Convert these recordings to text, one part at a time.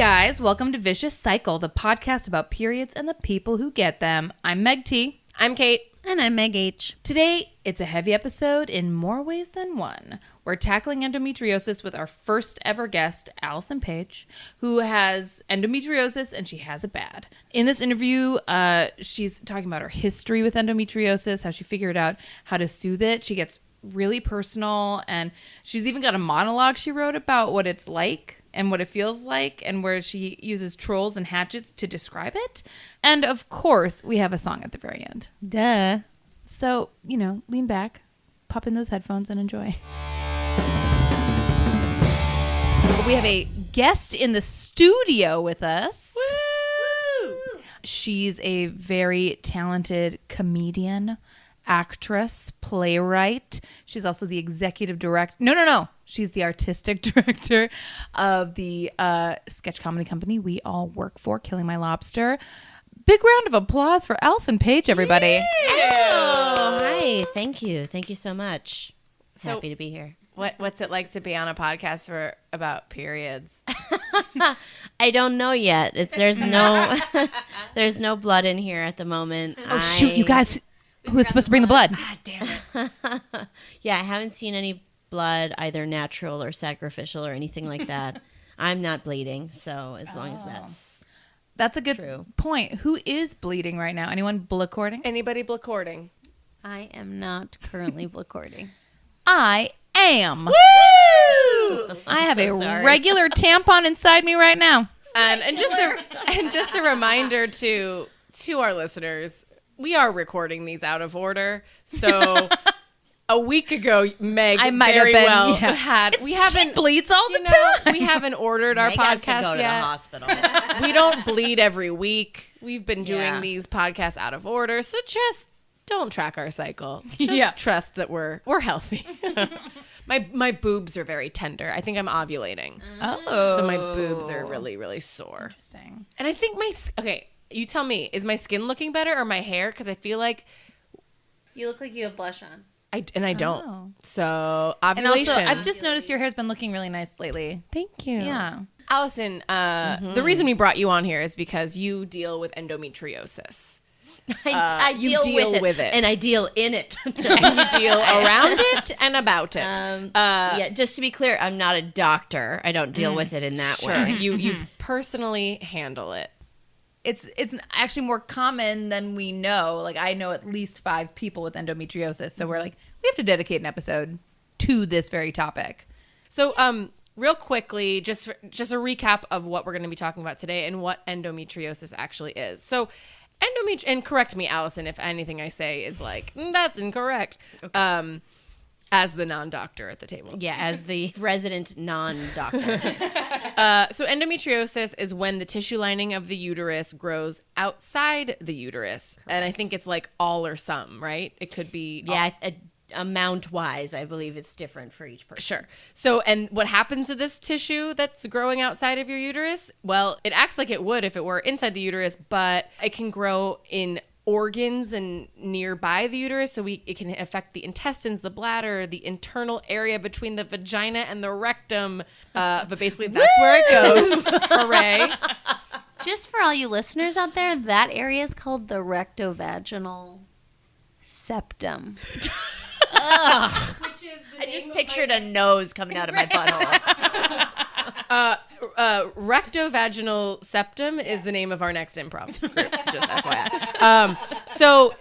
guys, welcome to Vicious Cycle, the podcast about periods and the people who get them. I'm Meg T. I'm Kate. And I'm Meg H. Today, it's a heavy episode in more ways than one. We're tackling endometriosis with our first ever guest, Allison Page, who has endometriosis and she has it bad. In this interview, she's talking about her history with endometriosis, how she figured out how to soothe it. She gets really personal, and she's even got a monologue she wrote about what it's like and what it feels like, and where she uses trolls and hatchets to describe it. And of course, we have a song at the very end. Duh. So, lean back, pop in those headphones, and enjoy. We have a guest in the studio with us. Woo! She's a very talented comedian, actress, playwright. She's also the executive director. No. She's the artistic director of the sketch comedy company we all work for, Killing My Lobster. Big round of applause for Allison Page, everybody. Oh, hi. Thank you. Thank you so much. So, Happy to be here. What's it like to be on a podcast about periods? I don't know yet. There's no blood in here at the moment. Oh, shoot, you guys. Who is supposed to bring the blood? Ah, damn it. Yeah, I haven't seen any blood, either natural or sacrificial or anything like that. I'm not bleeding, so as long as That's a good true. point. Who is bleeding right now? Anyone blood-cording? Anybody blacording? I am not currently recording. I am. Woo! I have so a sorry. regular tampon inside me right now. And just a reminder to our listeners, we are recording these out of order. So a week ago, Meg I might very have been, well yeah. had. We haven't She bleeds all the time. We haven't ordered our Meg has to podcast go to yet. the hospital. We don't bleed every week. We've been doing Yeah. these podcasts out of order, so just don't track our cycle. Just trust that we're healthy. My boobs are very tender. I think I'm ovulating. Oh. So my boobs are really, really sore. Interesting. And I think okay, you tell me, is my skin looking better or my hair? Because I feel like You look like you have blush on. I don't. Oh. So And ovulation. also, I've just noticed your hair's been looking really nice lately. Thank you. Yeah. Allison, the reason we brought you on here is because you deal with endometriosis. I you deal with it. and I deal in it. And you deal around it and about it. Yeah, just to be clear, I'm not a doctor. I don't deal with it in that Sure. way. You personally handle it. It's actually more common than we know. Like, I know at least 5 people with endometriosis. So we're like, we have to dedicate an episode to this very topic. So, real quickly, just a recap of what we're going to be talking about today and what endometriosis actually is. So, and correct me, Allison, if anything I say is like, that's incorrect, as the non-doctor at the table. Yeah, as the resident non-doctor. So endometriosis is when the tissue lining of the uterus grows outside the uterus. Correct. And I think it's like all or some, right? It could be... Yeah, amount-wise, I believe it's different for each person. Sure. So, and what happens to this tissue that's growing outside of your uterus? Well, it acts like it would if it were inside the uterus, but it can grow in organs and nearby the uterus. So it can affect the intestines, the bladder, the internal area between the vagina and the rectum. But basically, that's where it goes. Hooray. Just for all you listeners out there, that area is called the rectovaginal septum. Which is I just pictured a nose coming out of my butthole. Rectovaginal septum is the name of our next improv group, just FYI. So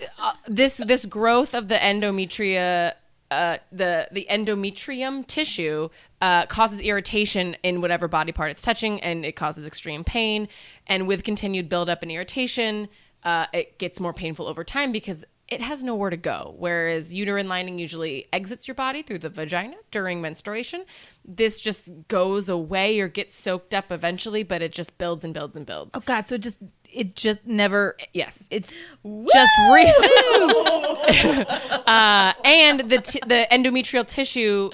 this growth of the endometrium tissue causes irritation in whatever body part it's touching, and it causes extreme pain. And with continued buildup and irritation, it gets more painful over time because it has nowhere to go. Whereas uterine lining usually exits your body through the vagina during menstruation. This just goes away or gets soaked up eventually, but it just builds and builds and builds. Oh, God. So it just never... Yes. It's just real. And the endometrial tissue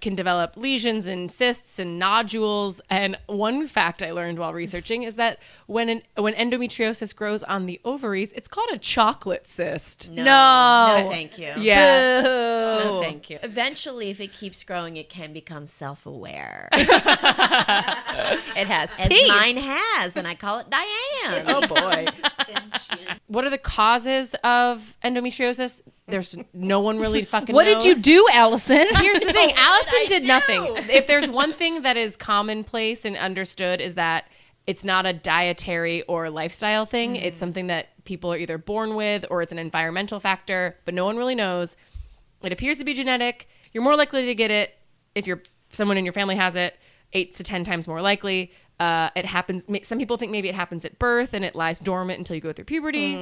can develop lesions and cysts and nodules. And one fact I learned while researching is that when endometriosis grows on the ovaries, it's called a chocolate cyst. No, thank you. Yeah. Boo. No, thank Thank you. Eventually, if it keeps growing, it can become self-aware. It has As teeth. mine has, and I call it Diane. Oh boy. What are the causes of endometriosis? There's no one really fucking What knows. did you do, Allison? Here's the thing. Allison I did do? nothing. If there's one thing that is commonplace and understood is that it's not a dietary or lifestyle thing. It's something that people are either born with or it's an environmental factor, but no one really knows. It appears to be genetic. You're more likely to get it if someone in your family has it, 8 to 10 times more likely. It happens. Some people think maybe it happens at birth and it lies dormant until you go through puberty.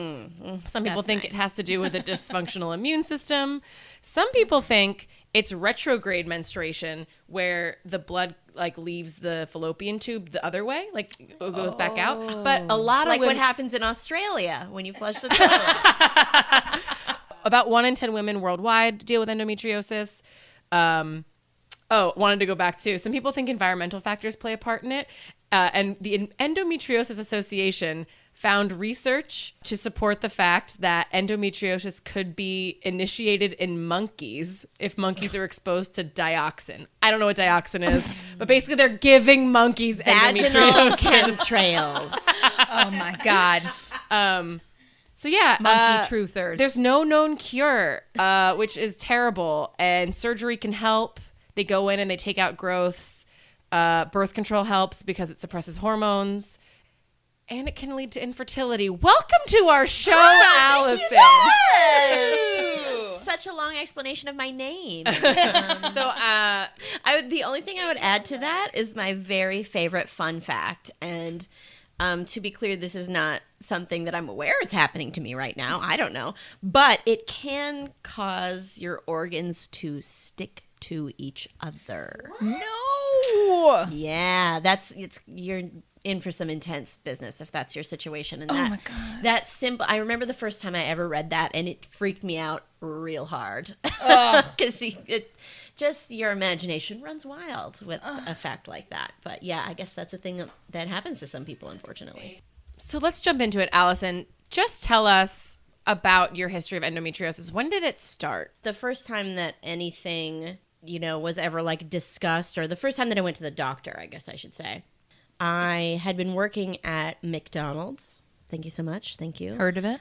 Some people That's think nice. it has to do with a dysfunctional immune system. Some people think it's retrograde menstruation, where the blood like leaves the fallopian tube the other way, like it goes back out. But a lot of Like women, what happens in Australia when you flush the toilet. about 1 in 10 women worldwide deal with endometriosis. Wanted to go back to, some people think environmental factors play a part in it. And the Endometriosis Association found research to support the fact that endometriosis could be initiated in monkeys if monkeys are exposed to dioxin. I don't know what dioxin is, but basically they're giving monkeys Vaginal endometriosis. chemtrails. Oh my God. So yeah, Monkey truthers. There's no known cure, which is terrible. And surgery can help. They go in and they take out growths. Birth control helps because it suppresses hormones. And it can lead to infertility. Welcome to our show, Allison. Such a long explanation of my name. So, The only thing I would add to that is my very favorite fun fact. And to be clear, this is not something that I'm aware is happening to me right now. I don't know. But it can cause your organs to stick to each other. No. Yeah, you're in for some intense business if that's your situation. And my God. That's simple. I remember the first time I ever read that, and it freaked me out real hard. Because just your imagination runs wild with a fact like that. But yeah, I guess that's a thing that happens to some people, unfortunately. so let's jump into it, Allison. Just tell us about your history of endometriosis. When did it start? The first time that anything, was ever like discussed, or the first time that I went to the doctor, I guess I should say, I had been working at McDonald's. Thank you so much. Thank you. Heard of it?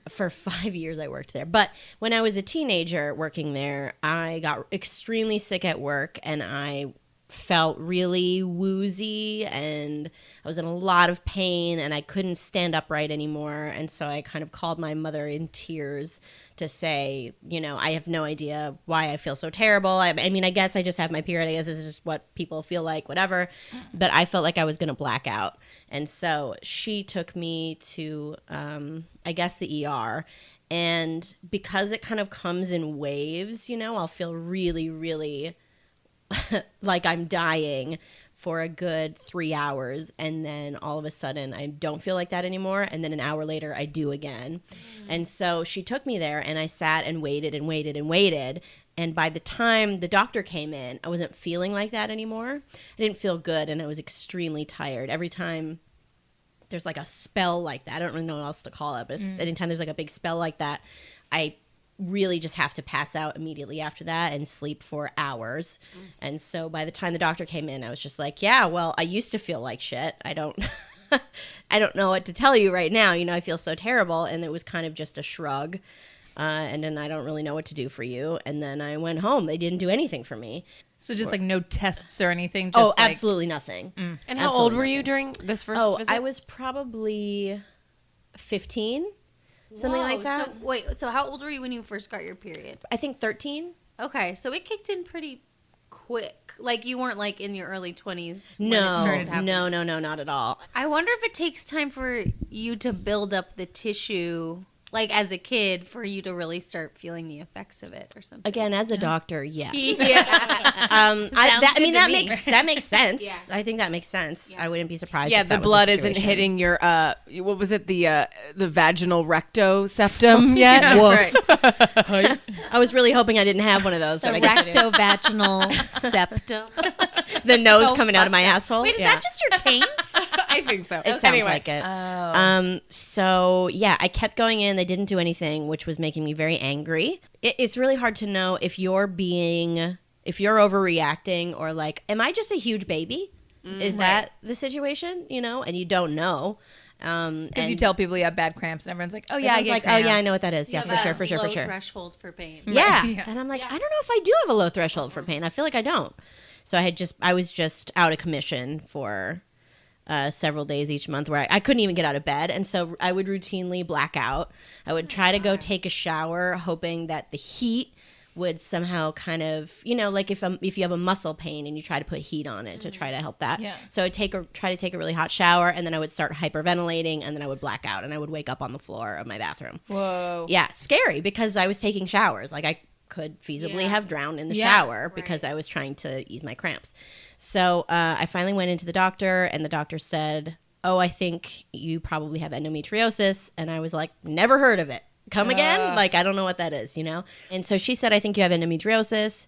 For 5 years I worked there. But when I was a teenager working there, I got extremely sick at work and I felt really woozy and I was in a lot of pain and I couldn't stand upright anymore. And so I kind of called my mother in tears to say, I have no idea why I feel so terrible. I mean, I guess I just have my period. I guess this is just what people feel like, whatever. But I felt like I was going to black out. And so she took me to, I guess, the ER. And because it kind of comes in waves, I'll feel really, really like I'm dying for a good 3 hours, and then all of a sudden I don't feel like that anymore, and then an hour later I do again. And so she took me there, and I sat and waited and waited and waited, and by the time the doctor came in, I wasn't feeling like that anymore. I didn't feel good, and I was extremely tired. Every time there's like a spell like that, I don't really know what else to call it, but anytime there's like a big spell like that, I really just have to pass out immediately after that and sleep for hours. And so by the time the doctor came in, I was just like, yeah, well, I used to feel like shit. I don't know what to tell you right now. I feel so terrible. And it was kind of just a shrug. And then I don't really know what to do for you. And then I went home. They didn't do anything for me. So just like no tests or anything? Just Absolutely nothing. And how old were you during this first visit? I was probably 15. Something like that. So how old were you when you first got your period? I think 13. Okay, so it kicked in pretty quick. Like you weren't like in your early 20s when it started happening. No, not at all. I wonder if it takes time for you to build up the tissue, like as a kid, for you to really start feeling the effects of it or something. Again, as a doctor, yes. That makes sense. Yeah. I think that makes sense. Yeah. I wouldn't be surprised. Yeah, if the that was blood the isn't situation. hitting your what was it, the vaginal rectoseptum yet? Right. I was really hoping I didn't have one of those. The but I guess I do. rectovaginal septum. the nose So coming out of fucked my up. asshole. Wait, is Yeah. that just your taint? I think so. It sounds Anyway. like it. Oh. So yeah, I kept going in. They didn't do anything, which was making me very angry. It's really hard to know if you're overreacting or like, am I just a huge baby? Is that the situation? And you don't know. Because you tell people you have bad cramps, and everyone's like, "Oh yeah, I everyone's get like, cramps." oh yeah, I know what that is. Yeah, for sure, for sure, for Low sure. threshold for pain. Yeah. Yeah. And I'm like, I don't know if I do have a low threshold for pain. I feel like I don't. So I was just out of commission for several days each month where I couldn't even get out of bed. And so I would routinely black out. I would try to go take a shower, hoping that the heat would somehow kind of, like if you have a muscle pain and you try to put heat on it to try to help that. Yeah. So I'd try to take a really hot shower, and then I would start hyperventilating, and then I would black out, and I would wake up on the floor of my bathroom. Whoa. Yeah, scary because I was taking showers. Like I could feasibly have drowned in the Yeah, shower because I was trying to ease my cramps. So I finally went into the doctor, and the doctor said, "Oh, I think you probably have endometriosis." And I was like, "Never heard of it. Come again?" Like, I don't know what that is, And so she said, "I think you have endometriosis,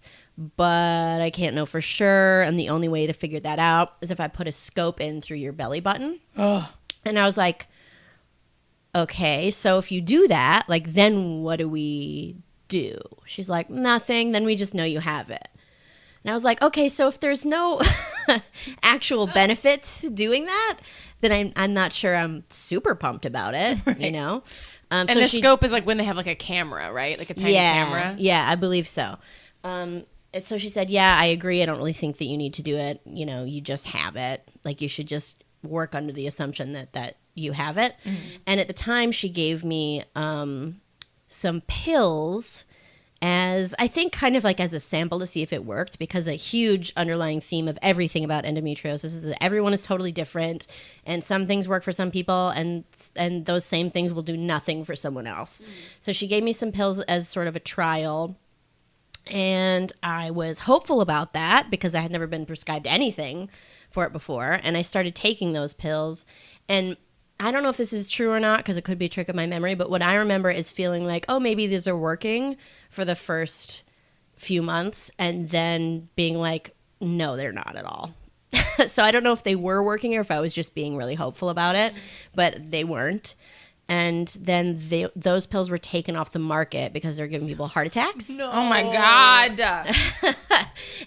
but I can't know for sure. And the only way to figure that out is if I put a scope in through your belly button." Oh. And I was like, okay, so if you do that, like, then what do we do? She's like, nothing. Then we just know you have it. And I was like, okay, so if there's no actual benefit to doing that, then I'm not sure I'm super pumped about it, And so the scope is like when they have like a camera, right? Like a tiny camera. Yeah, I believe so. And so she said, yeah, I agree. I don't really think that you need to do it. You just have it. Like, you should just work under the assumption that you have it. Mm-hmm. And at the time, she gave me some pills as, I think, kind of like as a sample to see if it worked, because a huge underlying theme of everything about endometriosis is that everyone is totally different, and some things work for some people, and those same things will do nothing for someone else. Mm. So she gave me some pills as sort of a trial, and I was hopeful about that because I had never been prescribed anything for it before, and I started taking those pills, and I don't know if this is true or not because it could be a trick of my memory, but what I remember is feeling like, oh, maybe these are working for the first few months, and then being like, no, they're not at all. So I don't know if they were working or if I was just being really hopeful about it, but they weren't. And then those pills were taken off the market because they're giving people heart attacks. No. Oh my God.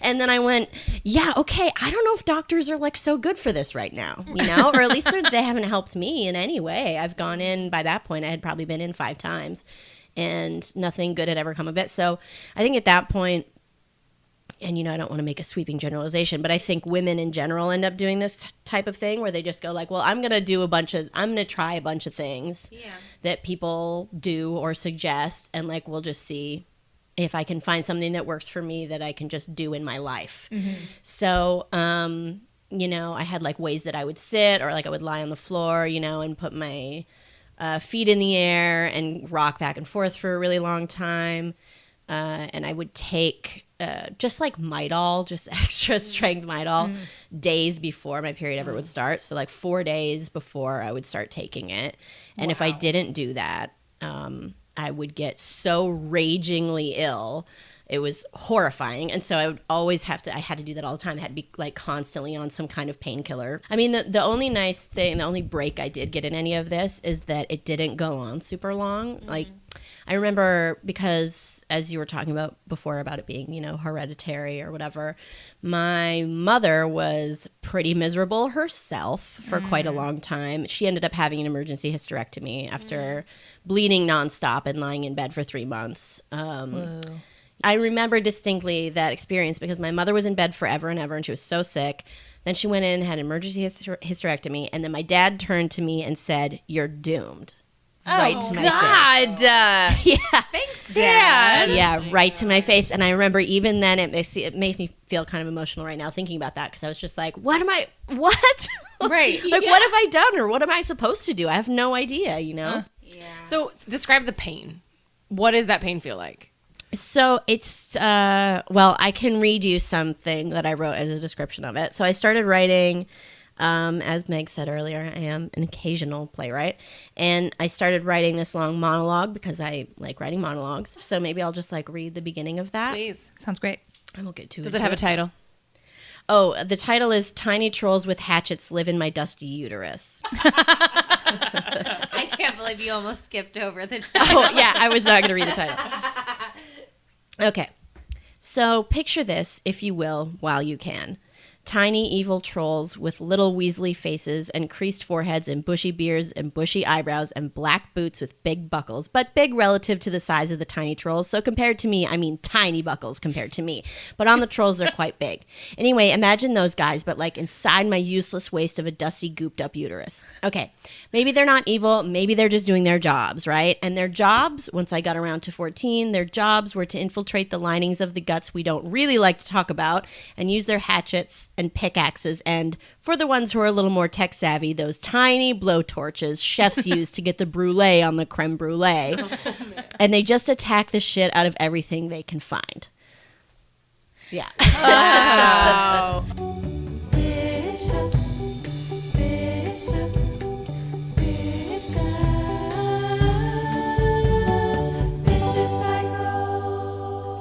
And then I went, yeah, okay, I don't know if doctors are like so good for this right now, or at least they haven't helped me in any way. I've gone in, by that point, I had probably been in 5 times, and nothing good had ever come of it. So I think at that point, and I don't want to make a sweeping generalization, but I think women in general end up doing this type of thing where they just go like, well, I'm going to try a bunch of things that people do or suggest, and like, we'll just see if I can find something that works for me that I can just do in my life. Mm-hmm. So, I had like ways that I would sit, or like I would lie on the floor, and put my feet in the air and rock back and forth for a really long time. And I would take just like Midol, just extra strength Midol, days before my period ever would start. So like 4 days before I would start taking it. And if I didn't do that, I would get so ragingly ill. It was horrifying. And so I would always I had to do that all the time. I had to be like constantly on some kind of painkiller. I mean, the only nice thing, the only break I did get in any of this is that it didn't go on super long. Mm-hmm. Like, I remember, because as you were talking about before about it being, hereditary or whatever, my mother was pretty miserable herself for quite a long time. She ended up having an emergency hysterectomy after bleeding nonstop and lying in bed for 3 months. I remember distinctly that experience because my mother was in bed forever and ever, and she was so sick. Then she went in, had an emergency hysterectomy, and then my dad turned to me and said, "You're doomed." Right to my face. Yeah. Thanks, Dad. Yeah, right to my face. And I remember even then it makes me feel kind of emotional right now thinking about that, because I was just like, what? Right. Like, what have I done, or what am I supposed to do? I have no idea, Yeah. So describe the pain. What does that pain feel like? So it's, I can read you something that I wrote as a description of it. So I started writing, as Meg said earlier, I am an occasional playwright. And I started writing this long monologue because I like writing monologues. So maybe I'll just like read the beginning of that. Please. Sounds great. I won't get too Does it have a title? Oh, the title is Tiny Trolls with Hatchets Live in My Dusty Uterus. I can't believe you almost skipped over the title. Oh, yeah, I was not going to read the title. Okay. So picture this, if you will, while you can. Tiny evil trolls with little weaselly faces and creased foreheads and bushy beards and bushy eyebrows and black boots with big buckles, but big relative to the size of the tiny trolls. So compared to me, I mean tiny buckles compared to me. But on the trolls, they're quite big. Anyway, imagine those guys, but like inside my useless waste of a dusty, gooped up uterus. Okay, maybe they're not evil. Maybe they're just doing their jobs, right? And their jobs, once I got around to 14, their jobs were to infiltrate the linings of the guts we don't really like to talk about and use their hatchets and pickaxes, and for the ones who are a little more tech savvy, those tiny blow torches chefs use to get the brulee on the creme brulee. And they just attack the shit out of everything they can find. Yeah. Wow.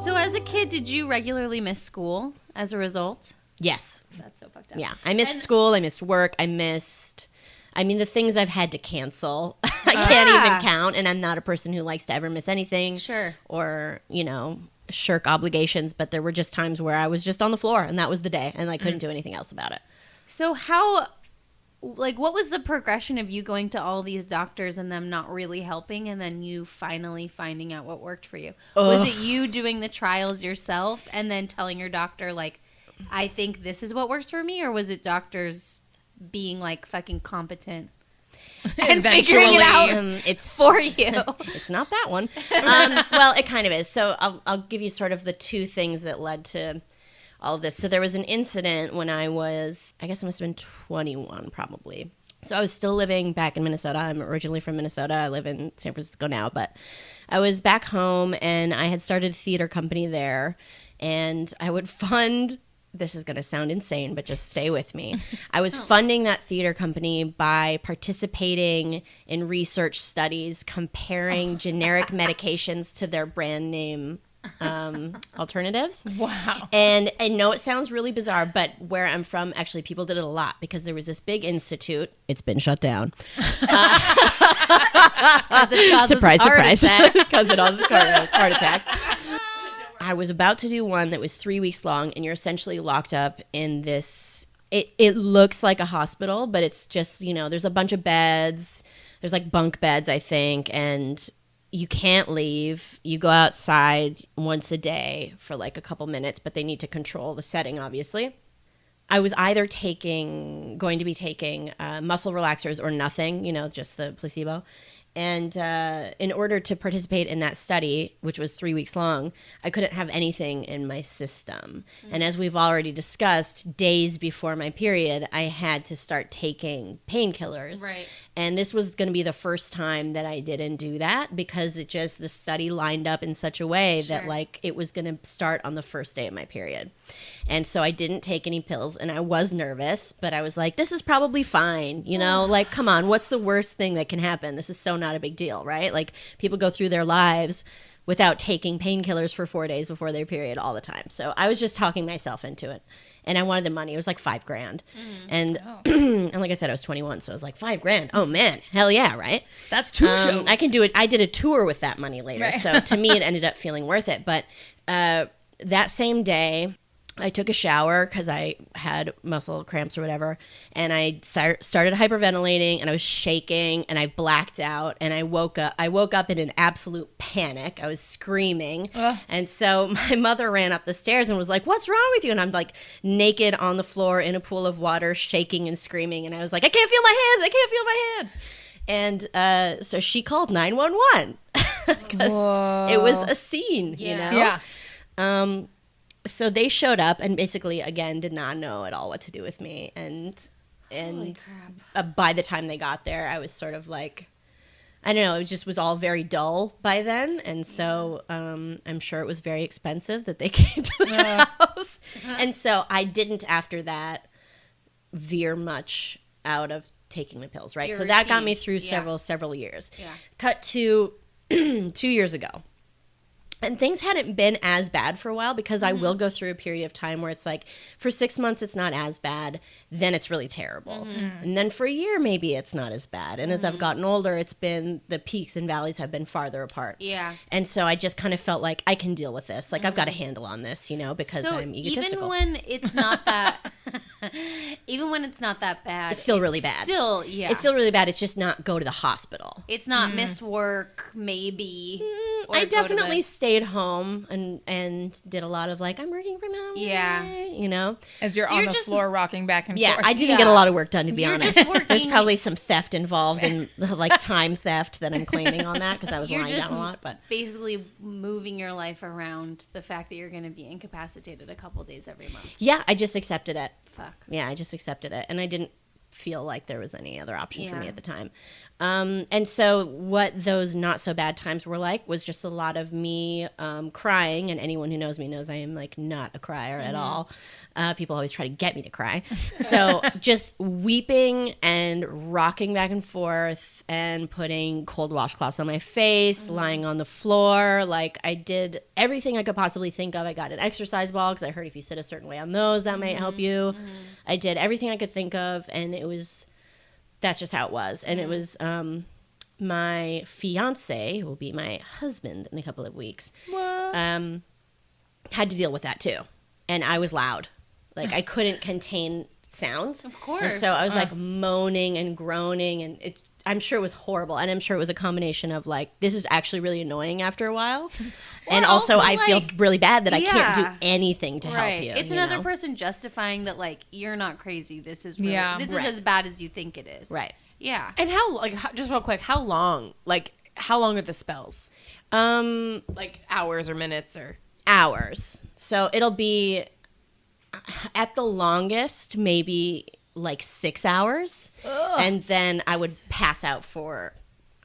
So as a kid, did you regularly miss school as a result? Yes. That's so fucked up. Yeah. I missed school. I missed work. The things I've had to cancel, I can't even count. And I'm not a person who likes to ever miss anything. Sure. Or, shirk obligations. But there were just times where I was just on the floor and that was the day. And I couldn't do anything else about it. So what was the progression of you going to all these doctors and them not really helping and then you finally finding out what worked for you? Ugh. Was it you doing the trials yourself and then telling your doctor, like, I think this is what works for me? Or was it doctors being, like, fucking competent and figuring it out It's for you? It's not that one. Well, it kind of is. So I'll give you sort of the two things that led to all of this. So there was an incident when I must have been 21 probably. So I was still living back in Minnesota. I'm originally from Minnesota. I live in San Francisco now, but I was back home and I had started a theater company there and I would fund, this is going to sound insane, but just stay with me. I was funding that theater company by participating in research studies comparing generic medications to their brand name alternatives. Wow. And I know it sounds really bizarre, but where I'm from, actually, people did it a lot because there was this big institute. It's been shut down. Surprise, surprise. Because it causes heart attacks. I was about to do one that was 3 weeks long, and you're essentially locked up in this. It looks like a hospital, but it's just, there's a bunch of beds. There's like bunk beds, I think, and you can't leave. You go outside once a day for like a couple minutes, but they need to control the setting, obviously. I was either going to be taking muscle relaxers or nothing, just the placebo. And in order to participate in that study, which was 3 weeks long, I couldn't have anything in my system. Mm-hmm. And as we've already discussed, days before my period, I had to start taking painkillers. Right. And this was going to be the first time that I didn't do that because the study lined up in such a way that like it was going to start on the first day of my period. And so I didn't take any pills and I was nervous, but I was like, this is probably fine. Like, come on, what's the worst thing that can happen? This is so not a big deal, right? Like people go through their lives without taking painkillers for 4 days before their period all the time. So I was just talking myself into it. And I wanted the money. It was like $5,000. And and like I said, I was 21. So I was like, $5,000. Oh man, hell yeah, right? That's 2 shows. I can do it. I did a tour with that money later. Right. So to me, it ended up feeling worth it. But that same day, I took a shower because I had muscle cramps or whatever, and I started hyperventilating, and I was shaking, and I blacked out, and I woke up in an absolute panic. I was screaming, and so my mother ran up the stairs and was like, "What's wrong with you?" And I'm like naked on the floor in a pool of water, shaking and screaming, and I was like, "I can't feel my hands! I can't feel my hands!" And so she called 911 because it was a scene, Yeah. So they showed up and basically, again, did not know at all what to do with me. And by the time they got there, I was sort of like, I don't know, it just was all very dull by then. And so I'm sure it was very expensive that they came to the house. And so I didn't, after that, veer much out of taking the pills, right? Your so that got routine. me through several years. Yeah. Cut to 2 years ago. And things hadn't been as bad for a while because I will go through a period of time where it's like for 6 months it's not as bad, then it's really terrible. And then for a year maybe it's not as bad. And as I've gotten older, it's been the peaks and valleys have been farther apart. Yeah. And so I just kind of felt like I can deal with this. Like I've got a handle on this, because So I'm egotistical. even when it's not that, even when it's not that bad, It's still really bad. Still, yeah, It's still really bad. It's just not go to the hospital. it's not missed work, maybe. or I go to the- definitely stayed home and did a lot of like, I'm working from home. Yeah. As you're So on you're the just- floor rocking back and Yeah, forth. I didn't Yeah. get a lot of work done, to be You're honest. just There's working- probably some theft involved in like time theft that I'm claiming on that because I was You're lying just down a lot. But basically moving your life around the fact that you're going to be incapacitated a couple days every month. yeah, I just accepted it. Fuck. Yeah, I just accepted it. And I didn't feel like there was any other option for me Yeah. at the time. And so what those not so bad times were like was just a lot of me crying. And anyone who knows me knows I am like not a crier at all. People always try to get me to cry. So just weeping and rocking back and forth and putting cold washcloths on my face, lying on the floor. Like I did everything I could possibly think of. I got an exercise ball because I heard if you sit a certain way on those, that might help you. I did everything I could think of. And that's just how it was. And it was my fiance, who will be my husband in a couple of weeks, had to deal with that too. And I was loud. Like I couldn't contain sounds. Of course. And so I was like moaning and groaning, and I'm sure it was horrible. And I'm sure it was a combination of like, this is actually really annoying after a while. And also I feel like, really bad that I can't do yeah. anything to help you. It's you another know? person justifying that, like, you're not crazy. This is really, Yeah. this Right. is as bad as you think it is. Right. Yeah. And just real quick, how long are the spells? Like hours or minutes or? Hours. So it'll be at the longest, maybe like 6 hours. And then I would pass out for,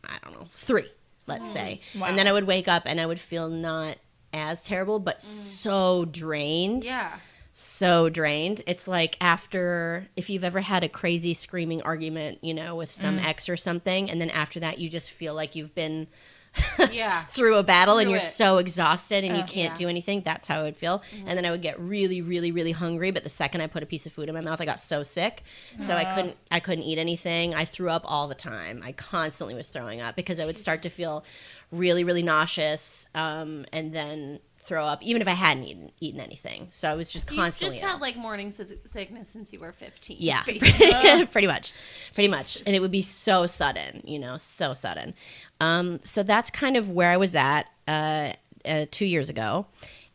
I don't know, 3, let's say. Wow. And then I would wake up and I would feel not as terrible, but so drained. Yeah. So drained. It's like after, if you've ever had a crazy screaming argument, with some ex or something, and then after that you just feel like you've been Yeah. through a battle and Through you're it. so exhausted and you can't yeah. do anything. That's how I would feel. And then I would get really, really, really hungry. But the second I put a piece of food in my mouth, I got so sick. So I couldn't eat anything. I threw up all the time. I constantly was throwing up because I would start to feel really, really nauseous, and then throw up, even if I hadn't eaten anything. So I was just So constantly you just ill. had, like, morning sickness since you were 15. Yeah, basically. pretty much. And it would be so sudden, so sudden. So that's kind of where I was at 2 years ago.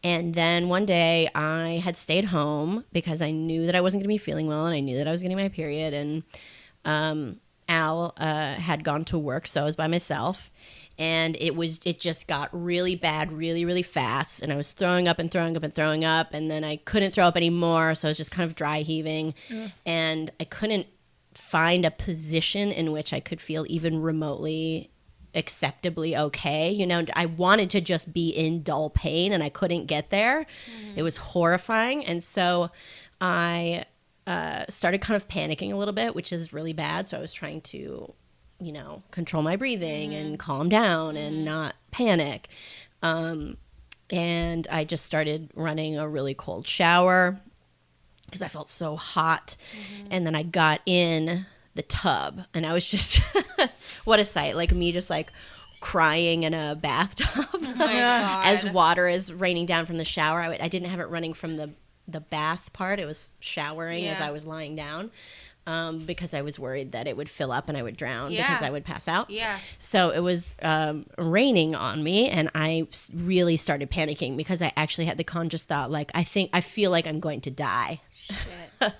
And then one day I had stayed home because I knew that I wasn't going to be feeling well and I knew that I was getting my period. And Al had gone to work, so I was by myself. And it just got really bad really, really fast. And I was throwing up and throwing up and throwing up. And then I couldn't throw up anymore. So I was just kind of dry heaving. And I couldn't find a position in which I could feel even remotely acceptably okay. I wanted to just be in dull pain and I couldn't get there. It was horrifying. And so I started kind of panicking a little bit, which is really bad. So I was trying to control my breathing and calm down and not panic. And I just started running a really cold shower because I felt so hot. And then I got in the tub and I was just, what a sight. Like me just like crying in a bathtub as water is raining down from the shower. I didn't have it running from the bath part. It was showering as I was lying down. Because I was worried that it would fill up and I would drown because I would pass out. Yeah. So it was raining on me and I really started panicking because I actually had the conscious thought, like, I feel like I'm going to die. Shit.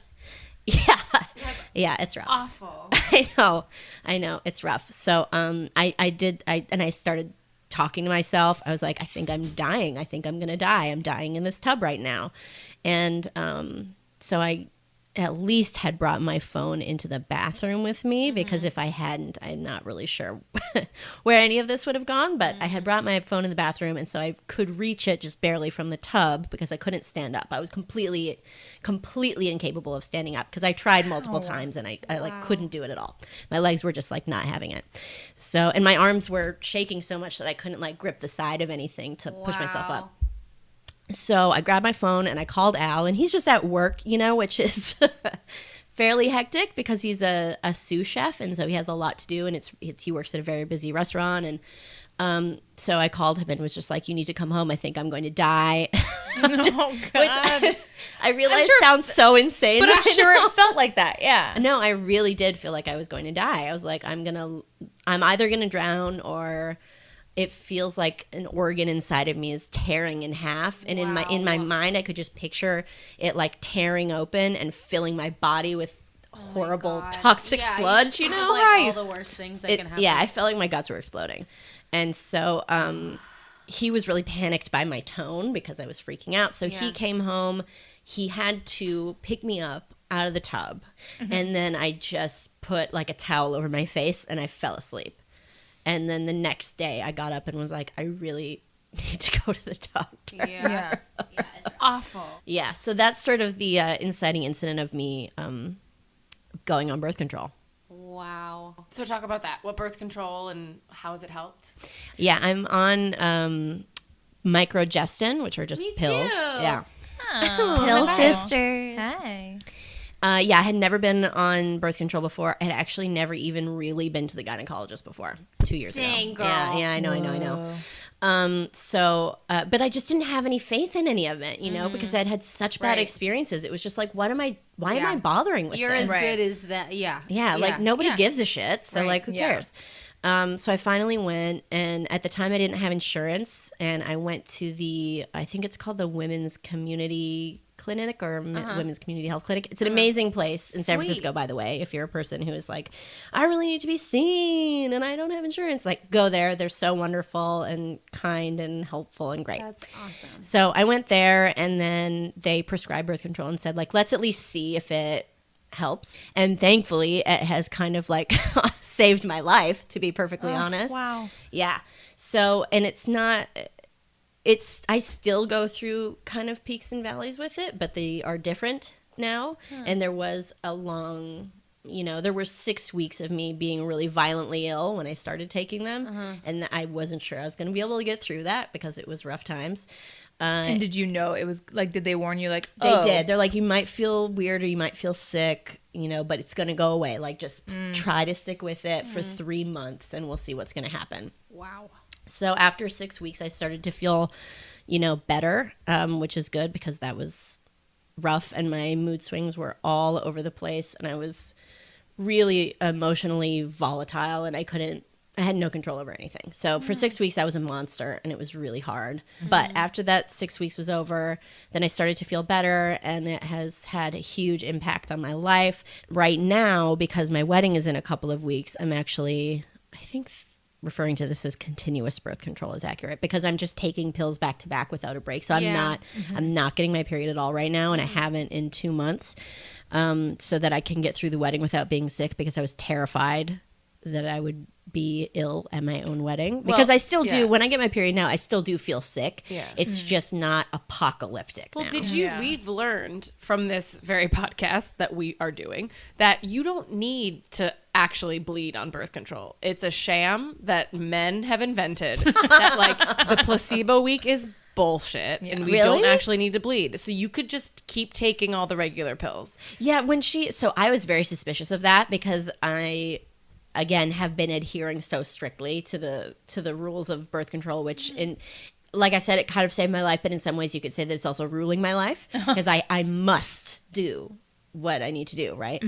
Yeah, it's rough. Awful. I know, it's rough. So I started talking to myself. I was like, I think I'm dying. I think I'm going to die. I'm dying in this tub right now. And so I at least had brought my phone into the bathroom with me, because if I hadn't, I'm not really sure where any of this would have gone, but I had brought my phone in the bathroom, and so I could reach it just barely from the tub because I couldn't stand up. I was completely incapable of standing up because I tried multiple times and I like couldn't do it at all. My legs were just like not having it. So, and my arms were shaking so much that I couldn't like grip the side of anything to push myself up. So I grabbed my phone and I called Al, and he's just at work, you know, which is fairly hectic because he's a sous chef, and so he has a lot to do, and he works at a very busy restaurant, and so I called him and was just like, "You need to come home. I think I'm going to die." Oh, God. Which I realize sounds so insane, but I'm sure it felt like that. Yeah. No, I really did feel like I was going to die. I was like, I'm either gonna drown, or it feels like an organ inside of me is tearing in half. And in my mind, I could just picture it like tearing open and filling my body with horrible toxic sludge, you know? Like all the worst things that can happen. Yeah, I felt like my guts were exploding. And so he was really panicked by my tone because I was freaking out. So he came home. He had to pick me up out of the tub. And then I just put like a towel over my face and I fell asleep. And then the next day I got up and was like, I really need to go to the doctor. Yeah, it's awful. Yeah, so that's sort of the inciting incident of me going on birth control. Wow. So talk about that. What birth control and how has it helped? Yeah, I'm on microgestin, which are just Me pills. too. Yeah. Pill sisters. Hi. Yeah, I had never been on birth control before. I had actually never even really been to the gynecologist before 2 years Dang, ago. girl. Yeah, I know. But I just didn't have any faith in any of it, you know, because I'd had such bad experiences. It was just like, why am I bothering with You're this? as good as that. Yeah. Yeah, like nobody gives a shit. So like, who cares? So I finally went, and at the time I didn't have insurance, and I went to I think it's called the Women's Community Clinic or Women's Community Health Clinic. It's an amazing place in San Francisco, by the way. If you're a person who is like, I really need to be seen and I don't have insurance, like go there. They're so wonderful and kind and helpful and great. That's awesome. So I went there, and then they prescribed birth control and said, like, let's at least see if it helps. And thankfully, it has kind of like saved my life, to be perfectly honest. Wow. Yeah. So, and I still go through kind of peaks and valleys with it, but they are different now. And there was there were 6 weeks of me being really violently ill when I started taking them. And I wasn't sure I was going to be able to get through that because it was rough times. And did you know it was like, did they warn you like, They did. They're like, you might feel weird or you might feel sick, you know, but it's going to go away. Like, just try to stick with it for 3 months and we'll see what's going to happen. Wow. So after 6 weeks, I started to feel, better, which is good because that was rough and my mood swings were all over the place and I was really emotionally volatile and I had no control over anything. So for 6 weeks, I was a monster and it was really hard. But after that 6 weeks was over, then I started to feel better and it has had a huge impact on my life. Right now, because my wedding is in a couple of weeks, I'm actually, I think referring to this as continuous birth control is accurate because I'm just taking pills back to back without a break. So I'm not getting my period at all right now and I haven't in 2 months so that I can get through the wedding without being sick because I was terrified that I would be ill at my own wedding because I still do. When I get my period now, I still do feel sick. Yeah. It's just not apocalyptic now. We've learned from this very podcast that we are doing that you don't need to actually bleed on birth control. It's a sham that men have invented that like the placebo week is bullshit and we don't actually need to bleed. So you could just keep taking all the regular pills. Yeah, so I was very suspicious of that because I again have been adhering so strictly to the rules of birth control, which like I said, it kind of saved my life, but in some ways you could say that it's also ruling my life because I must do what I need to do, right?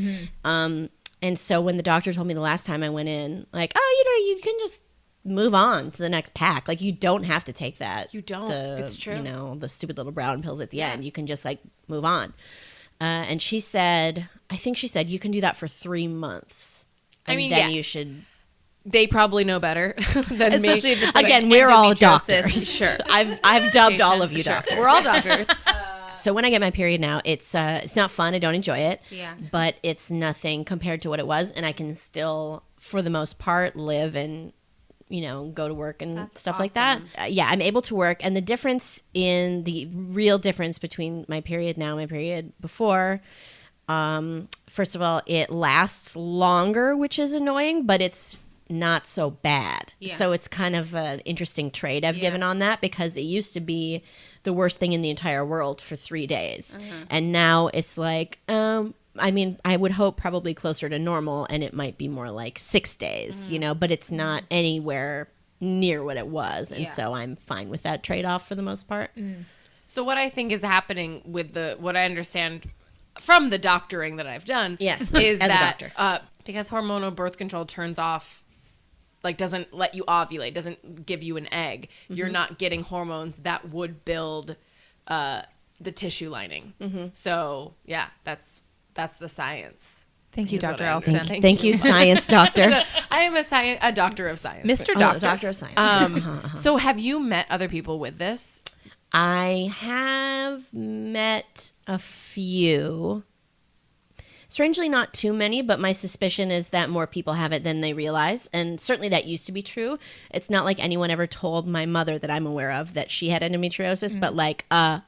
And so when the doctor told me the last time I went in, like, you can just move on to the next pack. Like, you don't have to take that. You don't. It's true. The stupid little brown pills at the end. You can just like move on. And she said, you can do that for 3 months. You should. They probably know better than especially me. If it's like again, we're all endometriosis. doctors. Sure, I've dubbed all of you doctors. We're all doctors. So when I get my period now, it's not fun. I don't enjoy it. Yeah. But it's nothing compared to what it was, and I can still, for the most part, live and go to work and That's stuff like that. awesome. I'm able to work, and the real difference between my period now and my period before. First of all, it lasts longer, which is annoying, but it's not so bad. Yeah. So it's kind of an interesting trade I've given on that, because it used to be the worst thing in the entire world for 3 days. And now it's like, I would hope probably closer to normal, and it might be more like 6 days, but it's not anywhere near what it was. And so I'm fine with that trade-off for the most part. So what I think is happening with what I understand from the doctoring that I've done Yes, is as a that doctor. because hormonal birth control turns off, like doesn't let you ovulate, doesn't give you an egg, you're not getting hormones that would build the tissue lining. So yeah, that's the science. Thank you, Is what Dr. I Allison. understand. Thank you, science doctor. I am a doctor of science. Mr. Oh, Doctor. doctor of science. So have you met other people with this? I have met a few. Strangely, not too many, but my suspicion is that more people have it than they realize. And certainly that used to be true. It's not like anyone ever told my mother that I'm aware of that she had endometriosis, but like,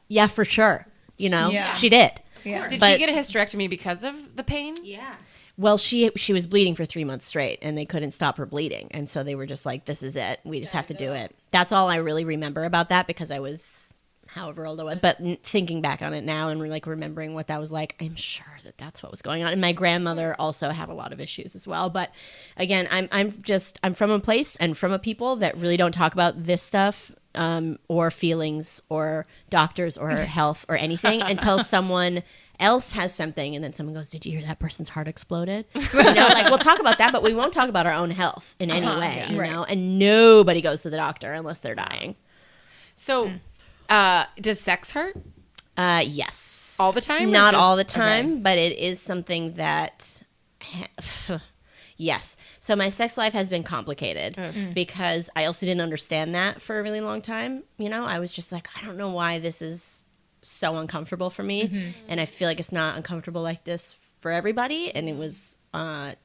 yeah, for sure. Yeah. She did. Yeah. Did But- she get a hysterectomy because of the pain? Yeah. Well, she was bleeding for 3 months straight, and they couldn't stop her bleeding. And so they were just like, this is it. We just have to do it. That's all I really remember about that, because I was however old I was. But thinking back on it now and like remembering what that was like, I'm sure that that's what was going on. And my grandmother also had a lot of issues as well. But again, I'm from a place and from a people that really don't talk about this stuff or feelings or doctors or health or anything until someone else has something, and then someone goes, did you hear that person's heart exploded? Like, we'll talk about that, but we won't talk about our own health in any way, and nobody goes to the doctor unless they're dying. So does sex hurt Yes. all the time? or Not just- all the time, okay. but it is something that yes. So my sex life has been complicated because I also didn't understand that for a really long time. I was just like, I don't know why this is so uncomfortable for me. And I feel like it's not uncomfortable like this for everybody. And it was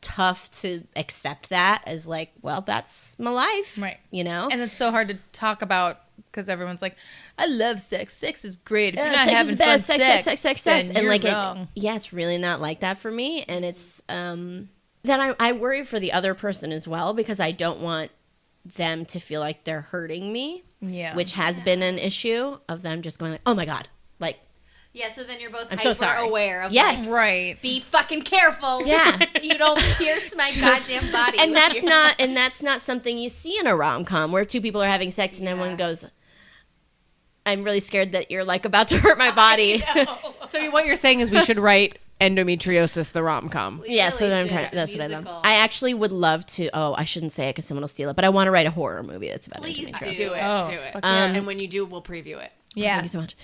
tough to accept that as like, well, that's my life. Right. And And it's so hard to talk about because everyone's like, I love sex. Sex is great. If you're not sex having is the best. fun Sex. then And you're like, wrong. it's really not like that for me. And it's, then I worry for the other person as well, because I don't want them to feel like they're hurting me, Yeah. which has been an issue of them just going like, oh my God, like, Yeah, so then you're both I'm so hyper sorry. aware of Yes. like, Right. be fucking careful. Yeah. You don't pierce my goddamn body. and that's not something you see in a rom-com where two people are having sex and then one goes, I'm really scared that you're like about to hurt my body. So what you're saying is we should write Endometriosis the rom-com. Yeah, so really then I'm should. trying, that's what I Musical. love. I actually would love to. Oh, I shouldn't say it because someone will steal it. But I want to write a horror movie that's about Please endometriosis. do. Do it. Oh, do it. fuck yeah. And when you do, we'll preview it. Yeah. Thank you so much.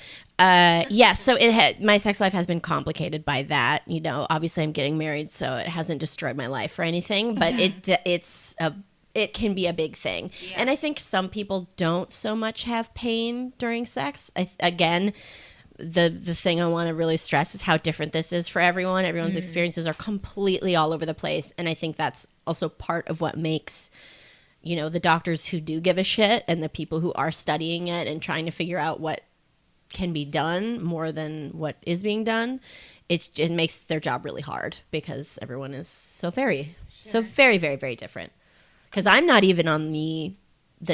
Yeah, so my sex life has been complicated by that. Obviously I'm getting married, so it hasn't destroyed my life or anything. But it can be a big thing. Yeah. And I think some people don't so much have pain during sex. Again, the thing I want to really stress is how different this is for everyone. Everyone's experiences are completely all over the place. And I think that's also part of what makes, the doctors who do give a shit and the people who are studying it and trying to figure out what can be done more than what is being done. It makes their job really hard because everyone is so very, very, very different. Because I'm not even on the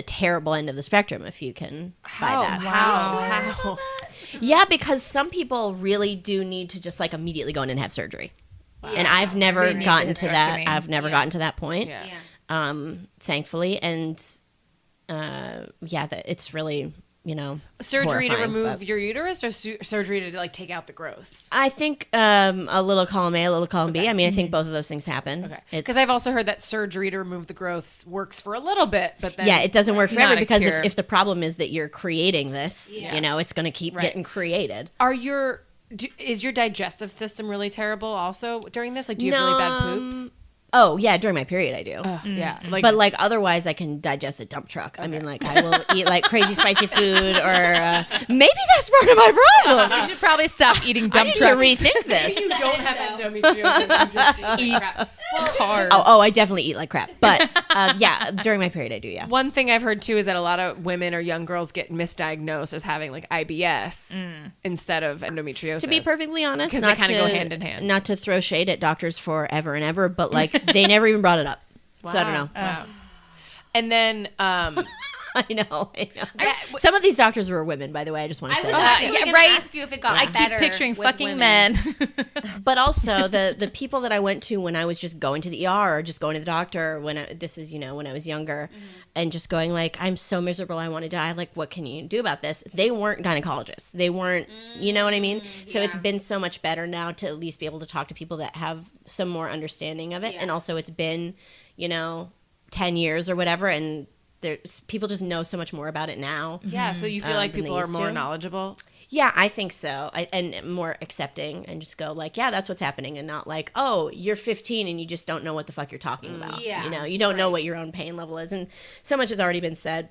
terrible end of the spectrum, if you can buy that. How? Yeah, because some people really do need to just like immediately go in and have surgery. And I've never They need gotten to that. hysterectomy. I've never gotten to that point, Yeah. thankfully. And it's really, Surgery to horrifying, remove but- your uterus or surgery to like take out the growths? I think a little column A, a little column B. I mean, I think both of those things happen. Okay. It's- Because I've also heard that surgery to remove the growths works for a little bit, but then it doesn't work Not forever a because cure. if the problem is that you're creating this, Yeah. it's going to keep Right. getting created. is your digestive system really terrible also during this? Like, do you have really bad poops? Oh, yeah, during my period I do. Yeah. But like otherwise I can digest a dump truck. I mean, like I will eat like crazy spicy food or maybe that's part of my problem. You should probably stop eating I dump need to trucks. rethink this. you don't have endometriosis. You just eat crap. Carbs. Oh, I definitely eat like crap. But yeah, during my period I do, yeah. One thing I've heard too is that a lot of women or young girls get misdiagnosed as having like IBS instead of endometriosis. To be perfectly honest, 'Cause they kinda go hand in hand. Not to throw shade at doctors forever and ever, but like they never even brought it up. So I don't know. Wow. And then I know. Some of these doctors were women, by the way. I just want to I say was that. actually yeah, going right. to ask you if it got I keep better picturing with fucking women. men. But also the people that I went to when I was just going to the ER or just going to the doctor when I was younger and just going like, I'm so miserable, I want to die. Like, what can you do about this? They weren't gynecologists. They weren't, you know what I mean? So it's been so much better now to at least be able to talk to people that have some more understanding of it. Yeah. And also it's been, 10 years or whatever. And people just know so much more about it now. yeah, so you feel like than they people are used more to. knowledgeable. Yeah, I think so. And more accepting and just go like, yeah, that's what's happening. And not like, oh, you're 15 and you just don't know what the fuck you're talking about. Yeah, You don't know what your own pain level is. And so much has already been said